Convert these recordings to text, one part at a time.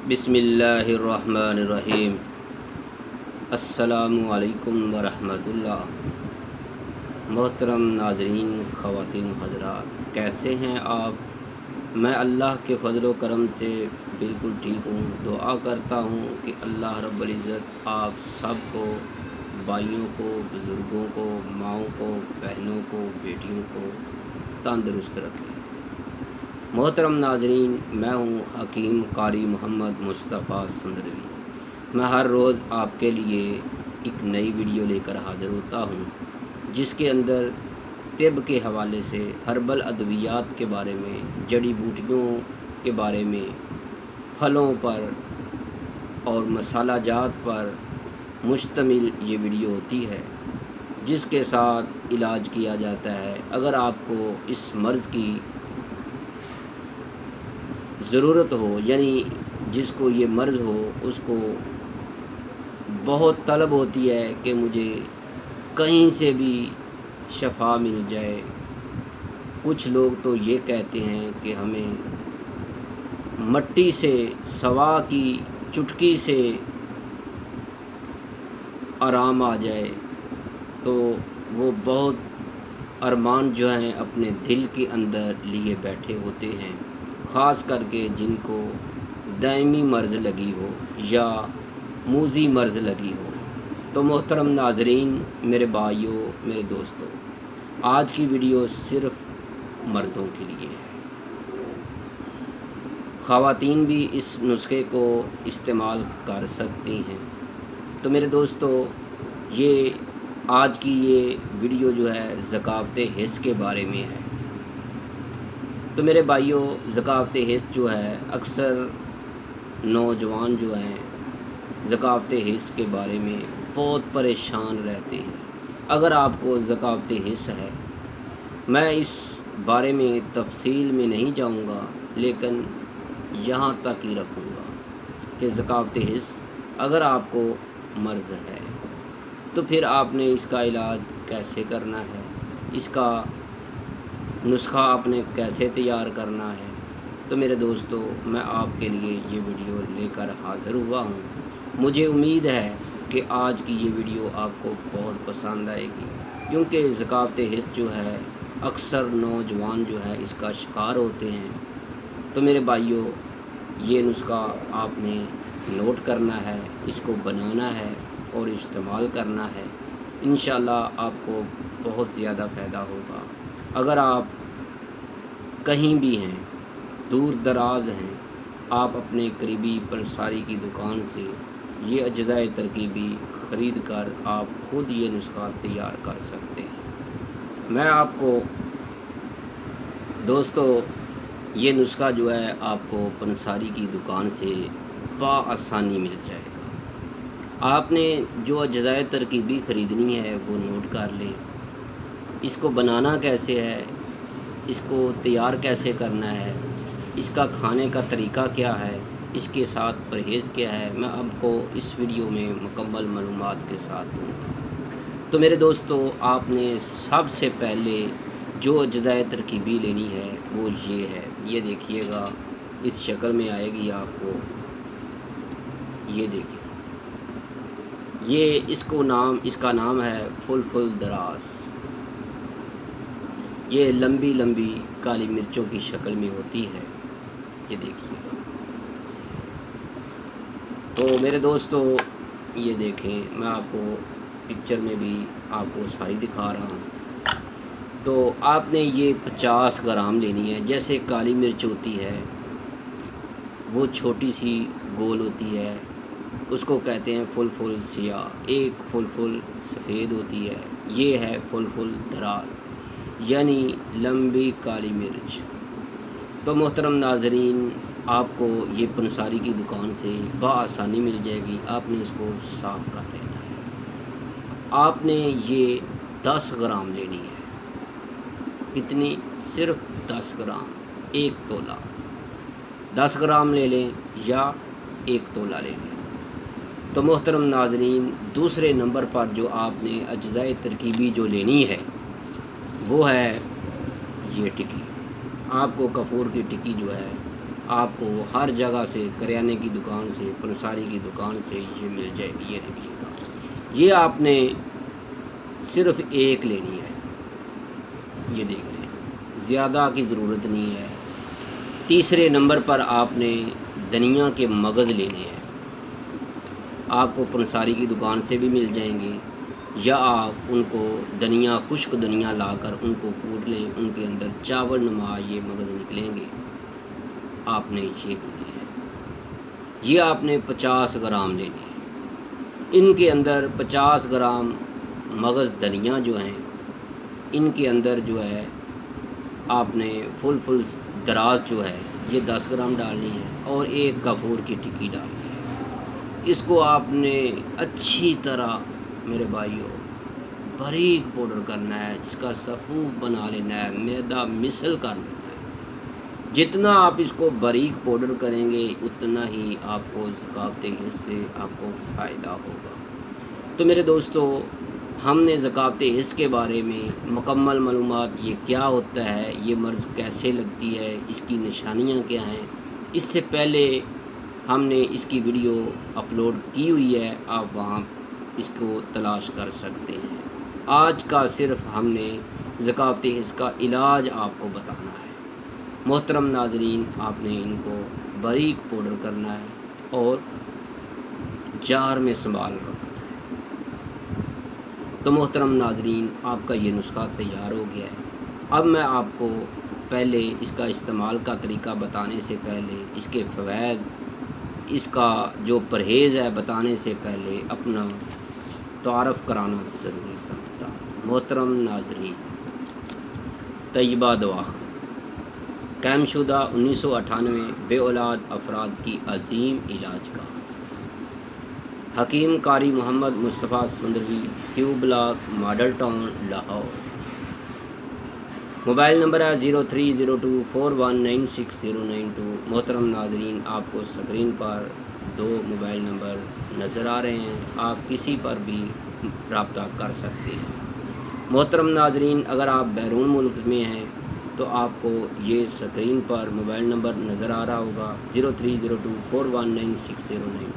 بسم اللہ الرحمن الرحیم۔ السلام علیکم ورحمۃ اللہ۔ محترم ناظرین، خواتین و حضرات، کیسے ہیں آپ؟ میں اللہ کے فضل و کرم سے بالکل ٹھیک ہوں۔ دعا کرتا ہوں کہ اللہ رب العزت آپ سب کو، بھائیوں کو، بزرگوں کو، ماؤں کو، بہنوں کو، بیٹیوں کو تندرست رکھے۔ محترم ناظرین، میں ہوں حکیم قاری محمد مصطفیٰ سندروی۔ میں ہر روز آپ کے لیے ایک نئی ویڈیو لے کر حاضر ہوتا ہوں، جس کے اندر طب کے حوالے سے ہربل ادویات کے بارے میں، جڑی بوٹیوں کے بارے میں، پھلوں پر اور مسالہ جات پر مشتمل یہ ویڈیو ہوتی ہے، جس کے ساتھ علاج کیا جاتا ہے۔ اگر آپ کو اس مرض کی ضرورت ہو، یعنی جس کو یہ مرض ہو، اس کو بہت طلب ہوتی ہے کہ مجھے کہیں سے بھی شفا مل جائے۔ کچھ لوگ تو یہ کہتے ہیں کہ ہمیں مٹی سے، سوا کی چٹکی سے آرام آ جائے، تو وہ بہت ارمان جو ہیں اپنے دل کے اندر لیے بیٹھے ہوتے ہیں، خاص کر کے جن کو دائمی مرض لگی ہو یا موذی مرض لگی ہو۔ تو محترم ناظرین، میرے بھائیوں، میرے دوستوں، آج کی ویڈیو صرف مردوں کے لیے ہے۔ خواتین بھی اس نسخے کو استعمال کر سکتی ہیں۔ تو میرے دوستو، یہ آج کی یہ ویڈیو جو ہے ذکاوت حس کے بارے میں ہے۔ تو میرے بھائیوں، ذکاوت حس جو ہے، اکثر نوجوان جو ہیں ذکاوت حس کے بارے میں بہت پریشان رہتے ہیں۔ اگر آپ کو ذکاوت حس ہے، میں اس بارے میں تفصیل میں نہیں جاؤں گا، لیکن یہاں تک ہی رکھوں گا کہ ذکاوت حس اگر آپ کو مرض ہے تو پھر آپ نے اس کا علاج کیسے کرنا ہے، اس کا نسخہ آپ نے کیسے تیار کرنا ہے۔ تو میرے دوستو، میں آپ کے لیے یہ ویڈیو لے کر حاضر ہوا ہوں۔ مجھے امید ہے کہ آج کی یہ ویڈیو آپ کو بہت پسند آئے گی، کیونکہ ذکاوت حس جو ہے اکثر نوجوان جو ہے اس کا شکار ہوتے ہیں۔ تو میرے بھائیوں، یہ نسخہ آپ نے نوٹ کرنا ہے، اس کو بنانا ہے اور استعمال کرنا ہے۔ انشاءاللہ آپ کو بہت زیادہ فائدہ ہوگا۔ اگر آپ کہیں بھی ہیں، دور دراز ہیں، آپ اپنے قریبی پنساری کی دکان سے یہ اجزائے ترکیبی خرید کر آپ خود یہ نسخہ تیار کر سکتے ہیں۔ میں آپ کو دوستو، یہ نسخہ جو ہے آپ کو پنساری کی دکان سے بآسانی مل جائے گا۔ آپ نے جو اجزائے ترکیبی خریدنی ہے وہ نوٹ کر لیں۔ اس کو بنانا کیسے ہے، اس کو تیار کیسے کرنا ہے، اس کا کھانے کا طریقہ کیا ہے، اس کے ساتھ پرہیز کیا ہے، میں آپ کو اس ویڈیو میں مکمل معلومات کے ساتھ دوں گا۔ تو میرے دوستو، آپ نے سب سے پہلے جو اجزائے ترکیبی لینی ہے وہ یہ ہے۔ یہ دیکھیے گا، اس شکل میں آئے گی آپ کو۔ یہ دیکھیں، یہ اس کا نام ہے فلفل دراز۔ یہ لمبی لمبی کالی مرچوں کی شکل میں ہوتی ہے۔ یہ دیکھیے گا۔ تو میرے دوستو، یہ دیکھیں، میں آپ کو پکچر میں بھی آپ کو ساری دکھا رہا ہوں۔ تو آپ نے یہ 50 گرام لینی ہے۔ جیسے کالی مرچ ہوتی ہے، وہ چھوٹی سی گول ہوتی ہے، اس کو کہتے ہیں فلفل سیاہ۔ ایک فلفل سفید ہوتی ہے، یہ ہے فلفل دراز، یعنی لمبی کالی مرچ۔ تو محترم ناظرین، آپ کو یہ پنساری کی دکان سے بآسانی مل جائے گی۔ آپ نے اس کو صاف کر لینا ہے۔ آپ نے یہ 10 گرام لینی ہے۔ کتنی؟ صرف 10 گرام، 1 تولہ۔ 10 گرام لے لیں یا 1 تولہ لے لیں۔ تو محترم ناظرین، دوسرے نمبر پر جو آپ نے اجزائے ترکیبی جو لینی ہے وہ ہے یہ ٹکی۔ آپ کو کفور کی ٹکی جو ہے آپ کو ہر جگہ سے، کریانے کی دکان سے، پنساری کی دکان سے یہ مل جائے گی۔ یہ دیکھیے گا، یہ آپ نے صرف ایک لینی ہے، یہ دیکھ لیں، زیادہ کی ضرورت نہیں ہے۔ تیسرے نمبر پر آپ نے دھنیا کے مغز لینے ہیں، آپ کو پنساری کی دکان سے بھی مل جائیں گے، یا آپ ان کو دھنیا، خشک دھنیا لا کر ان کو کوٹ لیں، ان کے اندر چاول نما یہ مغز نکلیں گے، آپ نے یہ لینے ہیں۔ یہ آپ نے 50 گرام لینے ہیں، ان کے اندر 50 گرام مغز دھنیا جو ہیں، ان کے اندر جو ہے آپ نے فل دراز جو ہے یہ 10 گرام ڈالنی ہے، اور ایک کافور کی ٹکی ڈالنی ہے۔ اس کو آپ نے اچھی طرح میرے بھائیوں باریک پاؤڈر کرنا ہے، اس کا صفوف بنا لینا ہے، میدا مسل کر لینا ہے۔ جتنا آپ اس کو باریک پاؤڈر کریں گے اتنا ہی آپ کو ثقافتی حص سے آپ کو فائدہ ہوگا۔ تو میرے دوستو، ہم نے ثقافتی حص کے بارے میں مکمل معلومات، یہ کیا ہوتا ہے، یہ مرض کیسے لگتی ہے، اس کی نشانیاں کیا ہیں، اس سے پہلے ہم نے اس کی ویڈیو اپلوڈ کی ہوئی ہے، آپ وہاں اس کو تلاش کر سکتے ہیں۔ آج کا صرف ہم نے ثقافتی حص کا علاج آپ کو بتانا ہے۔ محترم ناظرین، آپ نے ان کو باریک پاؤڈر کرنا ہے اور جار میں سنبھال رکھنا ہے۔ تو محترم ناظرین، آپ کا یہ نسخہ تیار ہو گیا ہے۔ اب میں آپ کو پہلے اس کا استعمال کا طریقہ بتانے سے پہلے، اس کے فوائد، اس کا جو پرہیز ہے بتانے سے پہلے اپنا تعارف کرانا ضروری سمجھتا ہوں۔ محترم ناظرین، طیبہ دواخانہ قائم شدہ 1998 بے اولاد افراد کی عظیم علاج گاہ، حکیم قاری Muhammad Mustafa Sandrovi, Q block, Model Town, Lahore. Mobile number ہے 0302419692۔ محترم ناظرین، آپ کو اسکرین پر 2 موبائل نمبر نظر آ رہے ہیں، آپ کسی پر بھی رابطہ کر سکتے ہیں۔ محترم ناظرین، اگر آپ بیرون ملک میں ہیں تو آپ کو یہ اسکرین پر موبائل نمبر نظر آ رہا ہوگا 0302419692۔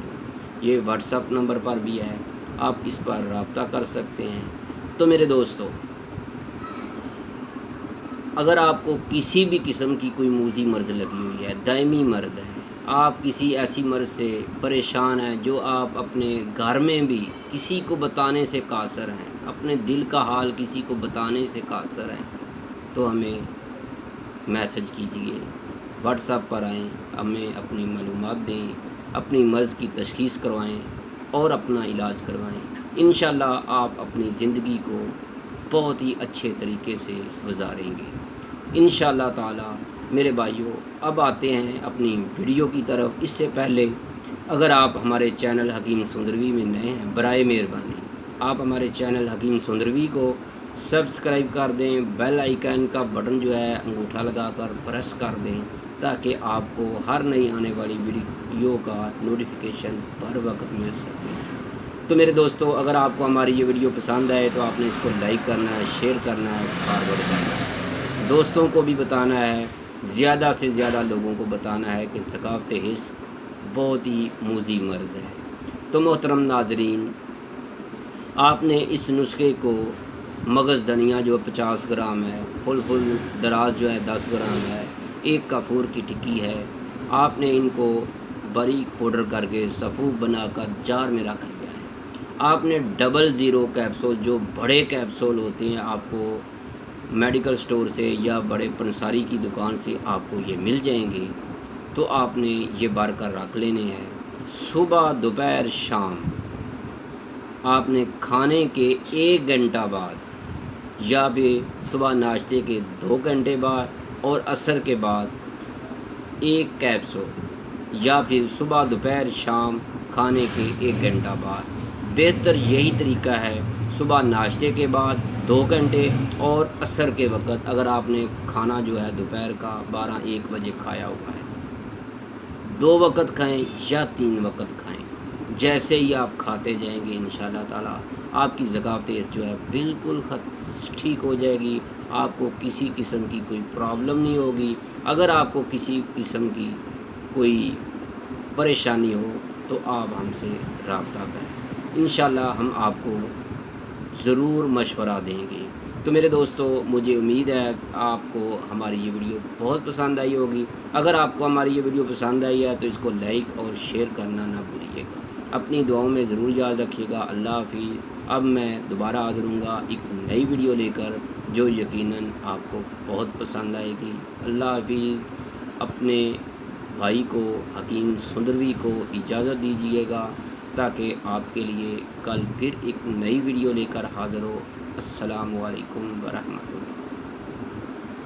یہ واٹس ایپ نمبر پر بھی ہے، آپ اس پر رابطہ کر سکتے ہیں۔ تو میرے دوستو، اگر آپ کو کسی بھی قسم کی کوئی موذی مرض لگی ہوئی ہے، دائمی مرض ہے، آپ کسی ایسی مرض سے پریشان ہیں جو آپ اپنے گھر میں بھی کسی کو بتانے سے قاصر ہیں، اپنے دل کا حال کسی کو بتانے سے قاصر ہیں، تو ہمیں میسج کیجیے، واٹس ایپ پر آئیں، ہمیں اپنی معلومات دیں، اپنی مرض کی تشخیص کروائیں اور اپنا علاج کروائیں۔ انشاءاللہ آپ اپنی زندگی کو بہت ہی اچھے طریقے سے گزاریں گے انشاءاللہ تعالی۔ میرے بھائیوں، اب آتے ہیں اپنی ویڈیو کی طرف۔ اس سے پہلے اگر آپ ہمارے چینل حکیم سندروی میں نئے ہیں، برائے مہربانی آپ ہمارے چینل حکیم سندروی کو سبسکرائب کر دیں، بیل آئیکن کا بٹن جو ہے انگوٹھا لگا کر پریس کر دیں، تاکہ آپ کو ہر نئی آنے والی ویڈیو کا نوٹیفیکیشن بر وقت مل سکے۔ تو میرے دوستو، اگر آپ کو ہماری یہ ویڈیو پسند آئے تو آپ نے اس کو لائک کرنا ہے، شیئر کرنا ہے، فارورڈ کرنا ہے، دوستوں کو بھی بتانا ہے، زیادہ سے زیادہ لوگوں کو بتانا ہے کہ ثقافتی حص بہت ہی موذی مرض ہے۔ تو محترم ناظرین، آپ نے اس نسخے کو مغز دھنیا جو 50 گرام ہے، فل دراز جو ہے 10 گرام ہے، ایک کافور کی ٹکی ہے، آپ نے ان کو باریک پاؤڈر کر کے صفوف بنا کر جار میں رکھ لیا ہے۔ آپ نے 00 کیپسول، جو بڑے کیپسول ہوتے ہیں، آپ کو میڈیکل سٹور سے یا بڑے پنساری کی دکان سے آپ کو یہ مل جائیں گے، تو آپ نے یہ بھر کر رکھ لینے ہیں۔ صبح، دوپہر، شام آپ نے کھانے کے 1 گھنٹہ بعد، یا پھر صبح ناشتے کے 2 گھنٹے بعد، اور عصر کے بعد 1 کیپسول، یا پھر صبح، دوپہر، شام کھانے کے 1 گھنٹہ بعد۔ بہتر یہی طریقہ ہے، صبح ناشتے کے بعد 2 گھنٹے اور عصر کے وقت، اگر آپ نے کھانا جو ہے دوپہر کا 12-1 بجے کھایا ہوا ہے، 2 وقت کھائیں یا 3 وقت کھائیں، جیسے ہی آپ کھاتے جائیں گے انشاءاللہ تعالی آپ کی ثقافتی حص جو ہے بالکل ٹھیک ہو جائے گی، آپ کو کسی قسم کی کوئی پرابلم نہیں ہوگی۔ اگر آپ کو کسی قسم کی کوئی پریشانی ہو تو آپ ہم سے رابطہ کریں، انشاءاللہ ہم آپ کو ضرور مشورہ دیں گے۔ تو میرے دوستو، مجھے امید ہے آپ کو ہماری یہ ویڈیو بہت پسند آئی ہوگی۔ اگر آپ کو ہماری یہ ویڈیو پسند آئی ہے تو اس کو لائک اور شیئر کرنا نہ بھولیے گا۔ اپنی دعاؤں میں ضرور یاد رکھیے گا۔ اللہ حافظ۔ اب میں دوبارہ حاضر ہوں گا ایک نئی ویڈیو لے کر جو یقیناً آپ کو بہت پسند آئے گی۔ اللہ حافظ۔ اپنے بھائی کو حکیم سندروی کو اجازت دیجیے گا تاکہ آپ کے لیے کل پھر ایک نئی ویڈیو لے کر حاضر ہو۔ السلام علیکم ورحمۃ اللہ۔